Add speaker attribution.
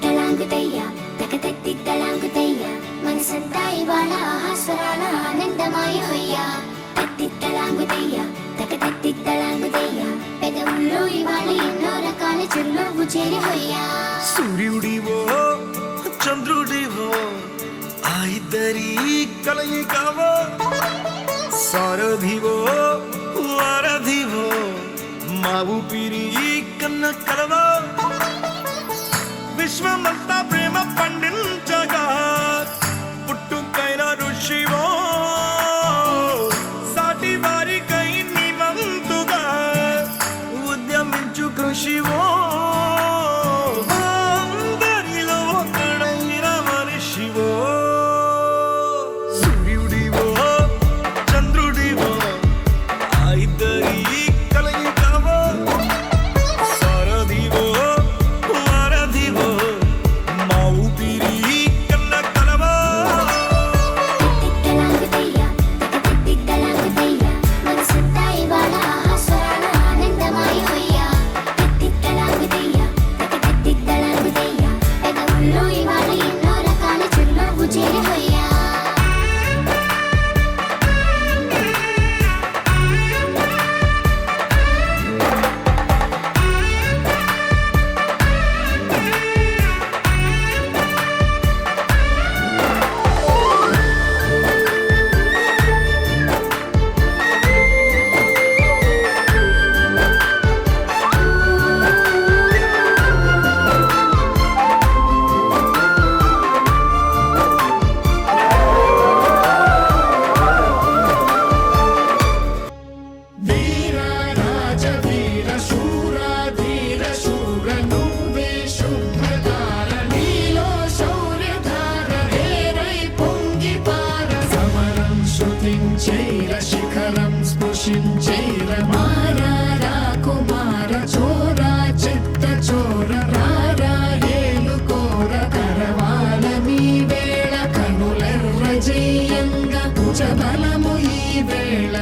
Speaker 1: తలాంగుతయ్యా తకతత్తి తలాంగుతయ్యా మనసంతా ఇవాళ ఆహాస్వరాల ఆనందమాయ హొయ్యా తత్తి తలాంగుతయ్యా తకతత్తి తలాంగుతయ్యా పెదవుల్లో ఇవాళ ఎన్నో రకాల చిరునవ్వు చేరి హొయ్యా
Speaker 2: సూర్యుడివో చంద్రుడివో ఆ ఇద్దరి కలయికవో సారథివో వారధివో మా ఊపిరి కన్న కలవో విశ్వమంతా ప్రేమ పండించగా పుట్టుకైన ఋషివో సాటి వారికై నివంతుగా ఉద్యమించు కృషివో అందరిలో ఒకడైన మనిషివో సూర్యుడివో చంద్రుడివో ఆ ఇద్దరి కలయికవో సారథివో
Speaker 3: శిఖరం స్పృశించైర మారా కుమార చోర చిత్త చోర రారా ఏలుకోర కరవాల మీ వేళ కనులెర్ర జయంగా భుజబలము ఈ వేళ